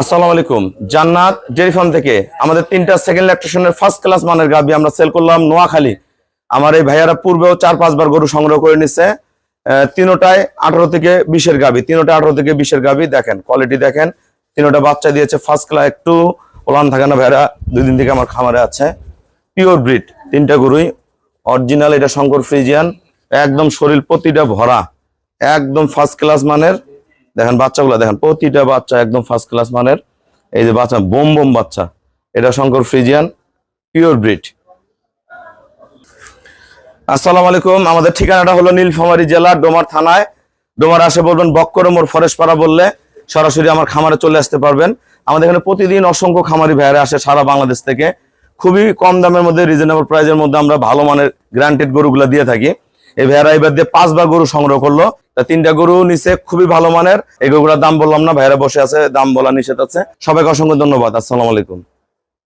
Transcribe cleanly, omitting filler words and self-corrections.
আসসালামু আলাইকুম। জান্নাত ডেইরি ফার্ম থেকে আমাদের 3টা সেকেন্ড ল্যাকটেশনের ফার্স্ট ক্লাস মানের গাভী আমরা সেল করলাম নোয়াখালী। আমার এই ভাইয়ারা পূর্বেও 4-5 বার গরু সংগ্রহ করে নিছে। তিনোটায় 18 থেকে 20 এর গাভী, তিনোটা 18 থেকে 20 এর গাভী। দেখেন কোয়ালিটি দেখেন, তিনোটা বাচ্চা দিয়েছে ফার্স্ট ক্লাস। একটু ওলান থাকে না, ভাইয়ারা 2 দিন থেকে আমার খামারে আছে। পিওর ব্রিড 3টা গরুই অরিজিনাল। এটা শঙ্কর ফ্রিজিয়ান, একদম শরীর প্রতিটা ভরা, একদম ফার্স্ট ক্লাস মানের। দেখেন বাচ্চাগুলো দেখেন, প্রতিটা বাচ্চা একদম ফার্স্ট ক্লাস মানের। এই যে বাচ্চা বোম বোম বাচ্চা, এটা শঙ্কর ফ্রিজিয়ান পিওর ব্রিড। আসসালামু আলাইকুম। আমাদের ঠিকানাটা হলো নীলফামারী জেলা ডোমার থানায়। ডোমার আসে বলবেন বক্কর মোড় ফরেস্ট পাড়া বললে সরাসরি আমার খামারে চলে আসতে পারবেন। আমাদের এখানে প্রতিদিন অসংখ্য খামারি ভাইয়ারা আসে সারা বাংলাদেশ থেকে। খুবই কম দামের মধ্যে, রিজনেবল প্রাইসের মধ্যে আমরা ভালো মানের গ্যারান্টেড গরুগুলো দিয়ে থাকি। এই ভাইয়ারা এবার দিয়ে 5 বার গরু সংগ্রহ করলো, তা 3টা গরু নিচে খুবই ভালো মানের। এই গরুগুলোর দাম বললাম না, ভাইয়ারা বসে আছে, দাম বলা নিষেধ আছে। সবাইকে অসংখ্য ধন্যবাদ। আসসালামু আলাইকুম।